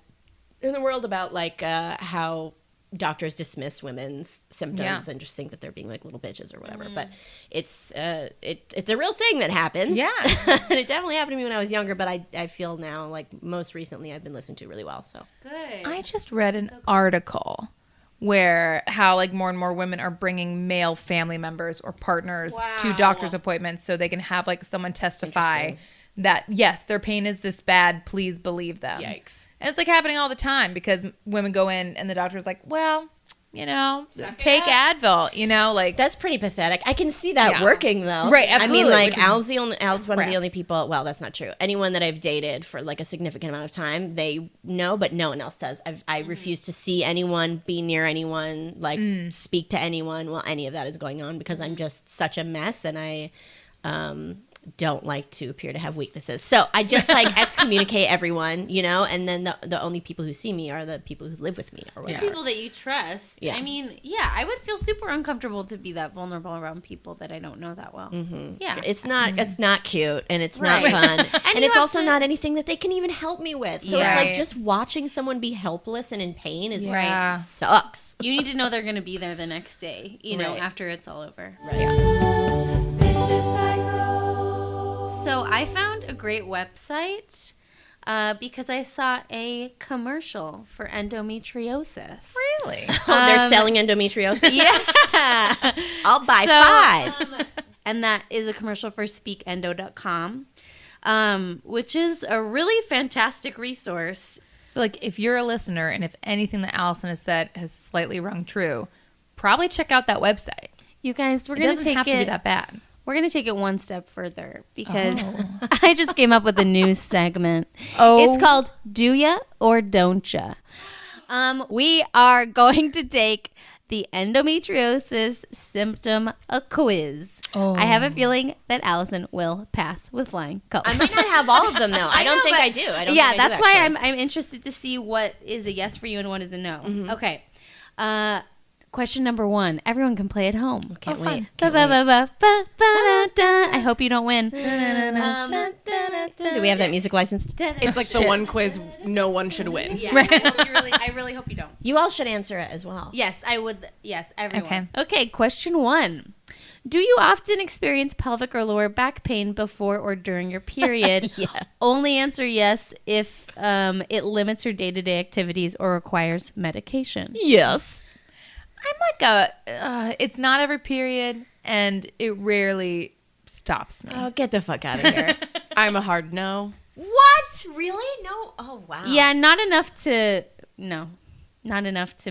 in the world about like how doctors dismiss women's symptoms and just think that they're being like little bitches or whatever. But it's it's a real thing that happens. Yeah. And it definitely happened to me when I was younger. But I feel now like most recently I've been listened to really well. So Good. I just read an article where how like more and more women are bringing male family members or partners to doctor's appointments so they can have like someone testify that yes, their pain is this bad, please believe them. Yikes. And it's like happening all the time because women go in and the doctor's like, well, take Advil, like that's pretty pathetic. I can see that Yeah. working though. Right, absolutely, I mean, like which is Al's one of crap. the only people. Well, that's not true. Anyone that I've dated for like a significant amount of time, they know, but no one else does. I refuse to see anyone, be near anyone, like speak to anyone while any of that is going on because I'm just such a mess and I don't like to appear to have weaknesses. So I just like excommunicate everyone, and then the only people who see me are the people who live with me or whatever. People that you trust. Yeah. I mean, yeah, I would feel super uncomfortable to be that vulnerable around people that I don't know that well. Yeah. It's not cute and it's Right. not fun. and you it's have also to- not anything that they can even help me with. So Yeah. it's like Right. just watching someone be helpless and in pain is Yeah. sucks. You need to know they're going to be there the next day, Right. after it's all over. Right. So I found a great website because I saw a commercial for endometriosis. really. Oh, they're selling endometriosis? Yeah. I'll buy So- 5. And that is a commercial for speakendo.com, which is a really fantastic resource. So like if you're a listener and if anything that Allison has said has slightly rung true, probably check out that website. You guys, we're It going to doesn't take have it. to be that bad. We're going to take it one step further because I just came up with a new segment. Oh. It's called Do Ya or Don't Ya? We are going to take the endometriosis symptom quiz. Oh. I have a feeling that Allison will pass with flying colors. I might not have all of them though. I don't know, think but- I do. I don't yeah, think I do, that's why actually. I'm interested to see what is a yes for you and what is a no. Okay. Question number 1. Everyone can play at home. Can't wait. I hope you don't win. Do we have that music licensed? It's like the one quiz no one should win. Yeah, I really hope you don't. You all should answer it as well. Yes, I would. Yes, everyone. Okay. Okay, question 1. Do you often experience pelvic or lower back pain before or during your period? Yeah. Only answer yes if it limits your day-to-day activities or requires medication. Yes. I'm like it's not every period and it rarely stops me. Oh, get the fuck out of here. I'm a hard no. What? Really? No? Oh, wow. Yeah, not enough to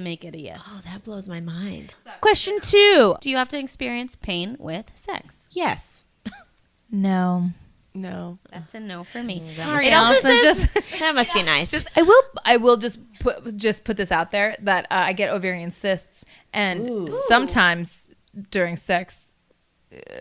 make it a yes. Oh, that blows my mind. Question 2. Do you often experience pain with sex? Yes. No. No. That's a no for me. Sorry, It also Allison, says That must be nice. I will just put this out there that I get ovarian cysts and Ooh. sometimes during sex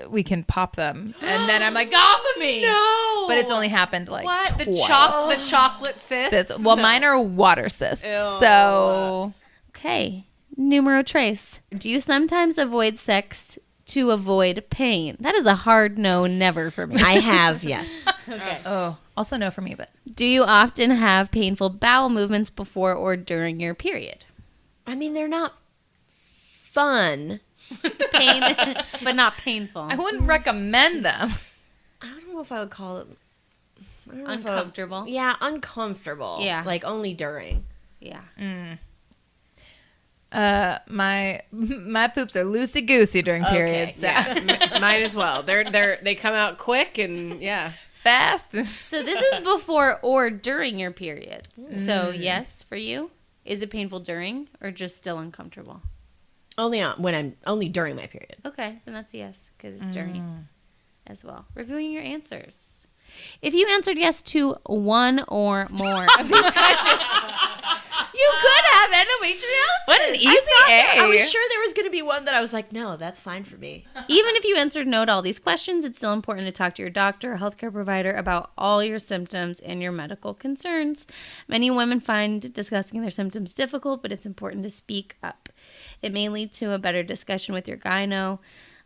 we can pop them and then I'm like off of me. No. But it's only happened like What? The twice. the chocolate cyst? Cysts. Well, mine are water cysts. Ew. So okay. Numero trace. Do you sometimes avoid sex to avoid pain? That is a hard no, never for me. I have, yes. Okay. Oh, also no for me, but Do you often have painful bowel movements before or during your period? I mean, they're not fun. Pain, but not painful. I wouldn't recommend them. I don't know if I would call it I don't know if I would- Uncomfortable. Yeah, uncomfortable. Yeah. Like only during. Yeah. My poops are loosey goosey during periods. So Yeah, mine as well. They come out quick and fast. So this is before or during your period. So yes, for you, is it painful during or just still uncomfortable? Only during my period. Okay, then that's a yes because it's during as well. Reviewing your answers. If you answered yes to one or more of these questions, you could have endometriosis. What an easy I was A. sure there was going to be one that I was like, no, that's fine for me. Even if you answered no to all these questions, it's still important to talk to your doctor or healthcare provider about all your symptoms and your medical concerns. Many women find discussing their symptoms difficult, but it's important to speak up. It may lead to a better discussion with your gyno.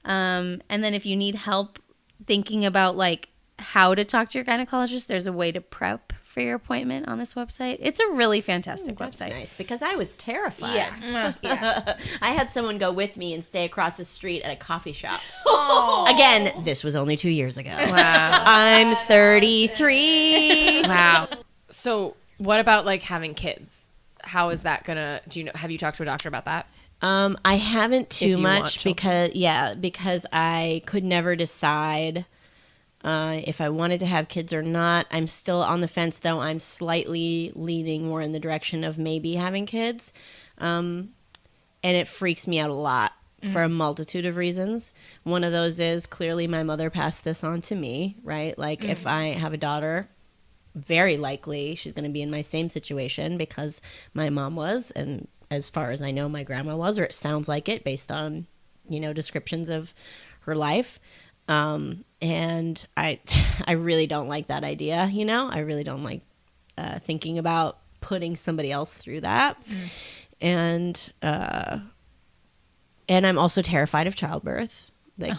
And then if you need help thinking about like how to talk to your gynecologist, there's a way to prep for your appointment on this website. It's a really fantastic That's website. nice because I was terrified. Yeah. I had someone go with me and stay across the street at a coffee shop. Again, this was only 2 years ago. wow. I'm 33. Wow. So what about like having kids? How is that gonna? Have you talked to a doctor about that? I haven't If too you want much children. because I could never decide if I wanted to have kids or not. I'm still on the fence, though. I'm slightly leaning more in the direction of maybe having kids. And it freaks me out a lot for a multitude of reasons. One of those is clearly my mother passed this on to me, right? Like if I have a daughter, very likely she's going to be in my same situation because my mom was, and as far as I know, my grandma was, or it sounds like it based on, descriptions of her life. And I really don't like that idea, I really don't like thinking about putting somebody else through that. And I'm also terrified of childbirth, like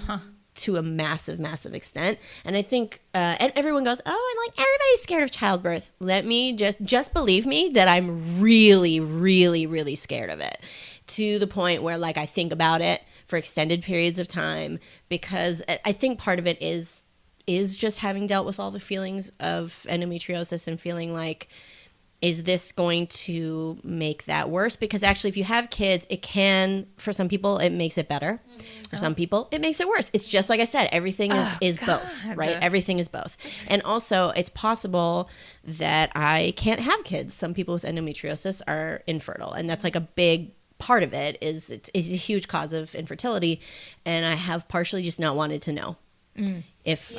to a massive, massive extent. And I think, and everyone goes, oh, and like everybody's scared of childbirth. Let me just believe me that I'm really, really, really scared of it, to the point where like I think about it for extended periods of time, because I think part of it is just having dealt with all the feelings of endometriosis and feeling like, is this going to make that worse? Because actually, if you have kids, it can, for some people, it makes it better. For some people, it makes it worse. It's just like I said, everything is both, right? Everything is both. And also, it's possible that I can't have kids. Some people with endometriosis are infertile, and that's like a big part of it. It's a huge cause of infertility, and I have partially just not wanted to know if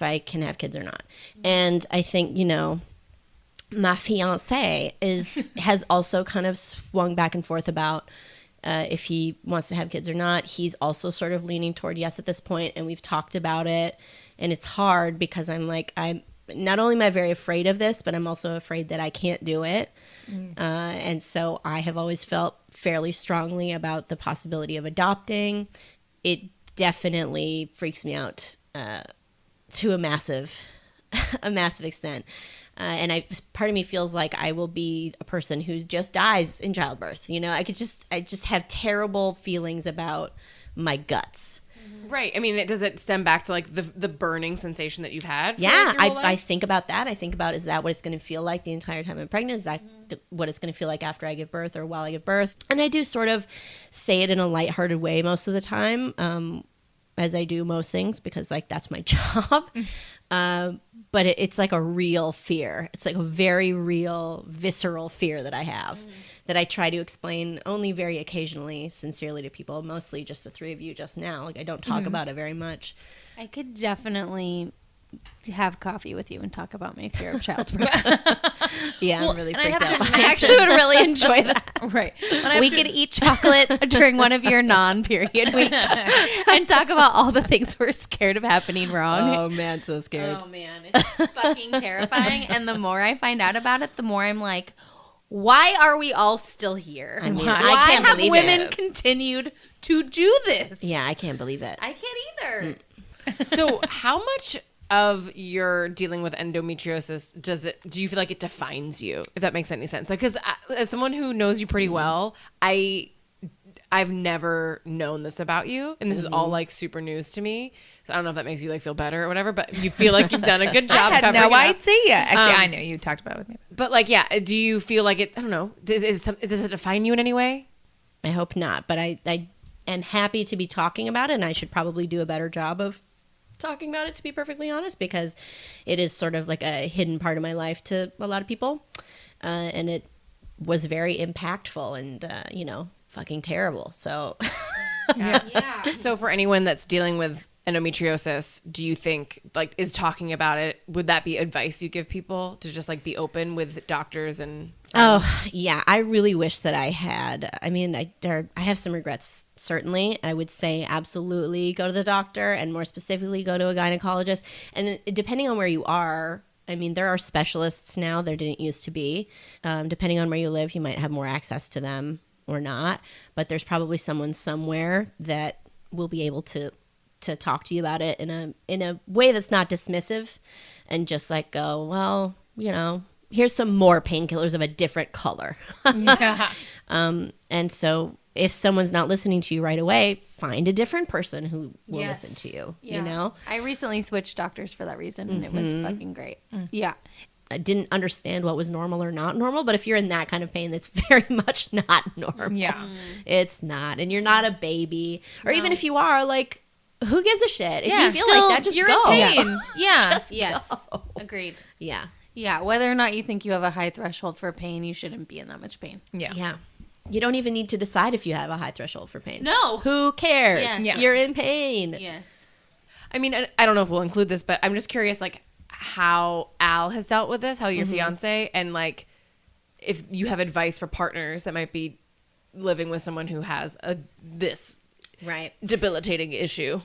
I can have kids or not. And I think my fiance has also kind of swung back and forth about if he wants to have kids or not. He's also sort of leaning toward yes at this point, and we've talked about it. And it's hard because I'm not only am I very afraid of this, but I'm also afraid that I can't do it. And so I have always felt fairly strongly about the possibility of adopting. It definitely freaks me out to a massive extent. And part of me feels like I will be a person who just dies in childbirth. I just have terrible feelings about my guts. Right. I mean, does it stem back to like the burning sensation that you've had? For, Yeah, like, your whole I life? think about that. I think about, is that what it's going to feel like the entire time I'm pregnant? Is that what it's going to feel like after I give birth or while I give birth? And I do sort of say it in a lighthearted way most of the time, as I do most things, because like that's my job. But it's like a real fear. It's like a very real, visceral fear that I have that I try to explain only very occasionally, sincerely to people, mostly just the three of you just now. Like I don't talk about it very much. I could definitely have coffee with you and talk about my fear of childbirth. Yeah, Well, I'm really and I freaked have out. to by I it. actually would really enjoy that. Right. And I have We to- could eat chocolate during one of your non-period weeks and talk about all the things we're scared of happening wrong. Oh man, so scared. Oh man, it's fucking terrifying. And the more I find out about it, the more I'm like, why are we all still here? I mean, Why I can't have believe women it. continued to do this. Yeah, I can't believe it. I can't either. So how much of your dealing with endometriosis do you feel like it defines you, if that makes any sense? Like, because as someone who knows you pretty well, I've never known this about you, and this is all like super news to me. So I don't know if that makes you like feel better or whatever, but you feel like you've done a good job. I had covering no it up. idea. Actually, I knew you talked about it with me. But like, yeah, do you feel like it? I don't know. Does it define you in any way? I hope not, but I am happy to be talking about it, and I should probably do a better job of talking about it, to be perfectly honest, because it is sort of like a hidden part of my life to a lot of people, and it was very impactful and fucking terrible. So Yeah. So for anyone that's dealing with endometriosis, do you think like is talking about it, would that be advice you give people to just like be open with doctors and Oh, yeah. I really wish that I had. I mean, I have some regrets, certainly. I would say absolutely go to the doctor, and more specifically, go to a gynecologist. And depending on where you are, I mean, there are specialists now. There didn't used to be. Depending on where you live, you might have more access to them or not. But there's probably someone somewhere that will be able to talk to you about it in a way that's not dismissive, and just like go, well, here's some more painkillers of a different color. Yeah. And so if someone's not listening to you right away, find a different person who will Yes. listen to you, Yeah. I recently switched doctors for that reason, and it was fucking great. Yeah. I didn't understand what was normal or not normal, but if you're in that kind of pain, that's very much not normal. Yeah. It's not. And you're not a baby. Or even if you are, like, who gives a shit? If Yeah, you feel still, like that, just you're go. in pain. Yeah. Just Yes. go. Agreed. Yeah. Yeah. Whether or not you think you have a high threshold for pain, you shouldn't be in that much pain. Yeah. Yeah. You don't even need to decide if you have a high threshold for pain. No. Who cares? Yes. Yeah. You're in pain. Yes. I mean, I don't know if we'll include this, but I'm just curious, like, how Al has dealt with this, how your fiance, and, like, if you have advice for partners that might be living with someone who has this Right. debilitating issue.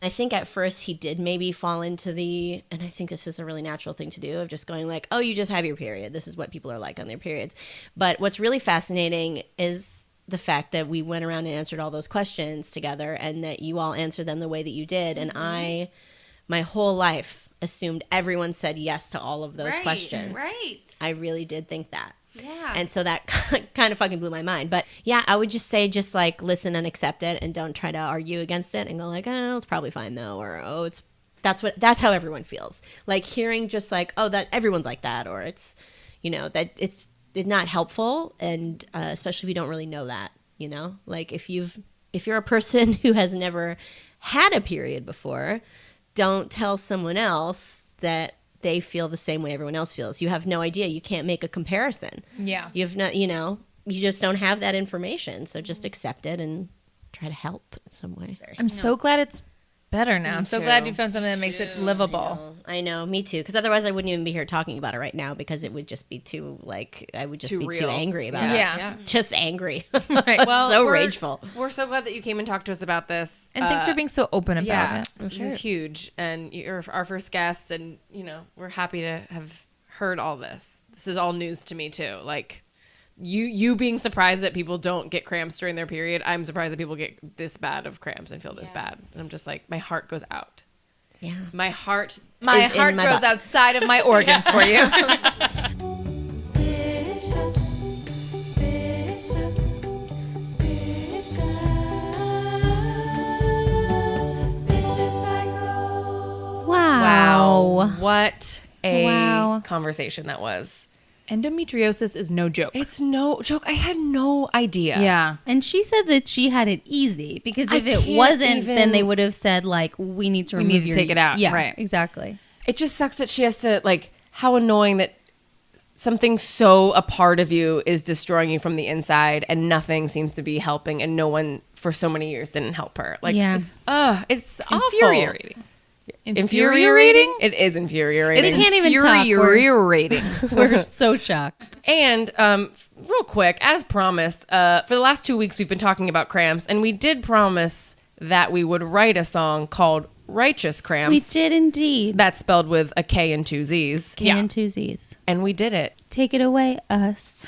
I think at first he did maybe fall into and I think this is a really natural thing to do, of just going like, oh, you just have your period. This is what people are like on their periods. But what's really fascinating is the fact that we went around and answered all those questions together, and that you all answered them the way that you did. And I, my whole life, assumed everyone said yes to all of those questions. Right. I really did think that. Yeah. And so that kind of fucking blew my mind. But yeah, I would just say, just like listen and accept it, and don't try to argue against it and go like, oh, it's probably fine though, or oh, that's how everyone feels. Like hearing just like, oh, that everyone's like that, or it's, that it's not helpful, and especially if you don't really know that, like if you're a person who has never had a period before, don't tell someone else that they feel the same way everyone else feels. You have no idea. You can't make a comparison. Yeah. You have not, you just don't have that information. So just accept it and try to help in some way. I'm so glad it's better now. I'm so too. glad you found something that makes it livable. I know, me too. Because otherwise I wouldn't even be here talking about it right now, because it would just be too, like, I would just Too be real. too angry about it. Yeah. Just angry. Right. Well, so we're rageful. We're so glad that you came and talked to us about this. And thanks for being so open about yeah, it. this is huge, and you're our first guest, and we're happy to have heard all this. This is all news to me too. Like you being surprised that people don't get cramps during their period. I'm surprised that people get this bad of cramps and feel this bad, and I'm just like, my heart goes out. Yeah. My heart. My is in heart my grows butt. outside of my organs for you. Wow. What a Wow. conversation that was. Endometriosis is no joke. It's no joke. I had no idea. Yeah. And she said that she had it easy, because if I it can't wasn't, then even- they would have said like, we need to We remove need to your take it out. Yeah, Right. exactly. It just sucks that she has to, like, how annoying that something so a part of you is destroying you from the inside, and nothing seems to be helping, and no one for so many years didn't help her. Like, Yeah. it's awful. Infuriating. Infuriating? It is infuriating. It can't even talk. Infuriating. We're so shocked. And real quick, as promised, for the last 2 weeks we've been talking about cramps, and we did promise that we would write a song called Righteous Cramps. We did indeed. That's spelled with a K and two Z's. K and two Z's. And we did it. Take it away, us.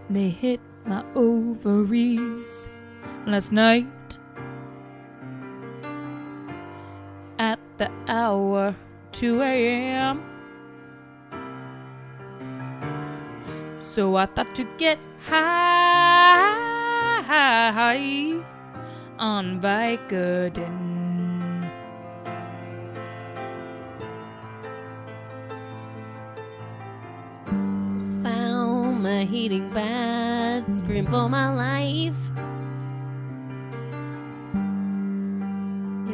They hit my ovaries last night at the hour 2 a.m. So I thought to get high on Vicodin. Found my heating pad, scream for my life.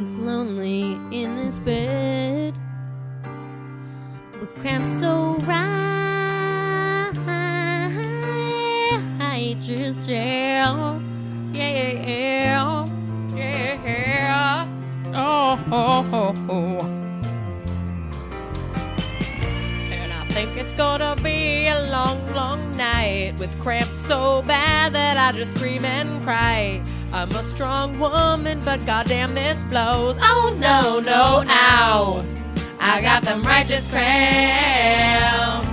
It's lonely in this bed with cramps so right. Just yeah. Oh. And I think it's gonna be a long, long night with cramps so bad that I just scream and cry. I'm a strong woman, but goddamn this blows. Oh no, no, ow! I got them righteous cramps.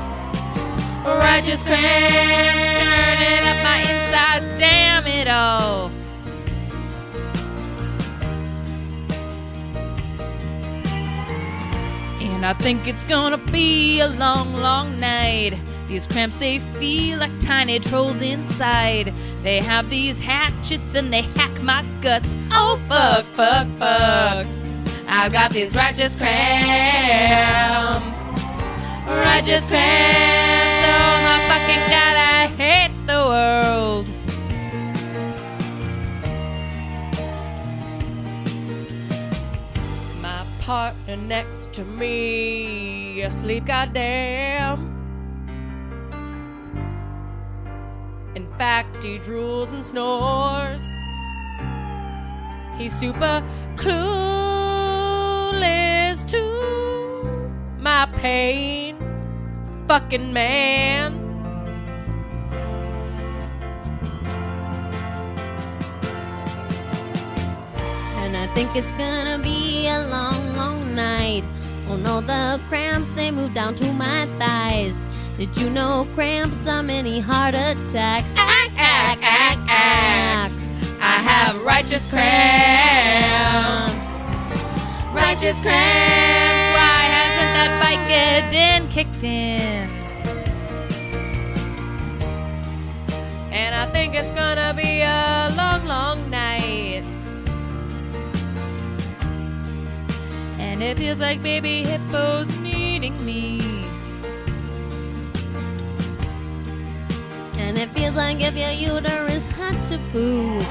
Righteous cramps, churning up my insides, damn it all. And I think it's gonna be a long, long night. These cramps, they feel like tiny trolls inside. They have these hatchets and they hack my guts. Oh, fuck, fuck, fuck. I've got these righteous cramps. Righteous cramps. Oh my fucking god, I hate the world. My partner next to me, asleep, goddamn. In fact, he drools and snores. He's super clueless to my pain, fucking man. And I think it's gonna be a long, long night. Oh no, the cramps, they move down to my thighs. Did you know cramps are many heart attacks? I have righteous cramps. Righteous cramps. Why hasn't that Vicodin kicked in? And I think it's gonna be a long, long night. And it feels like baby hippos needing me. And it feels like if your uterus had to poop.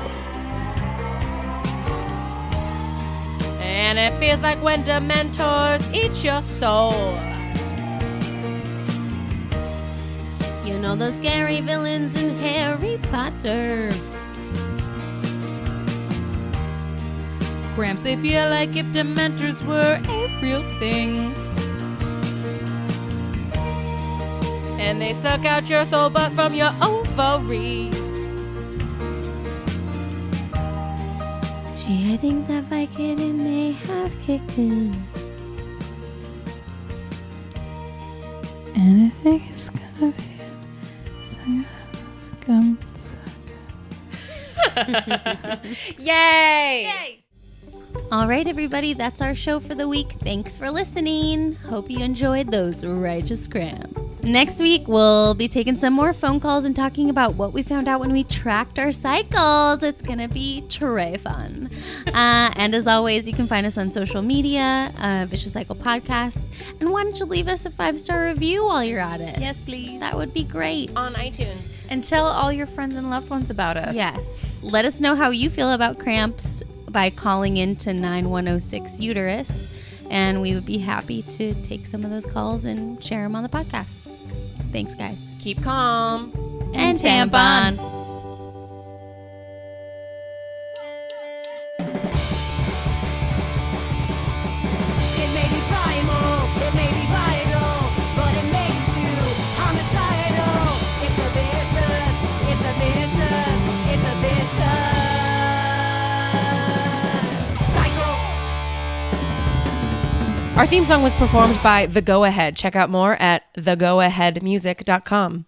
And it feels like when dementors eat your soul. You know those scary villains in Harry Potter. Cramps, they feel like if dementors were a real thing. And they suck out your soul, but from your ovaries. Gee, I think that Vicodin may have kicked in. And I think it's gonna be Yay! All right, everybody, that's our show for the week. Thanks for listening. Hope you enjoyed those righteous cramps. Next week, we'll be taking some more phone calls and talking about what we found out when we tracked our cycles. It's going to be très fun. And as always, you can find us on social media, Vicious Cycle Podcast. And why don't you leave us a 5-star review while you're at it? Yes, please. That would be great. On iTunes. And tell all your friends and loved ones about us. Yes. Let us know how you feel about cramps by calling in to 9106 Uterus, and we would be happy to take some of those calls and share them on the podcast. Thanks, guys. Keep calm. And tampon. It may be primal, it may be vital, but it makes you homicidal. It's a vicious, it's a vicious, it's a vicious cycle. Our theme song was performed by The Go Ahead. Check out more at thegoaheadmusic.com.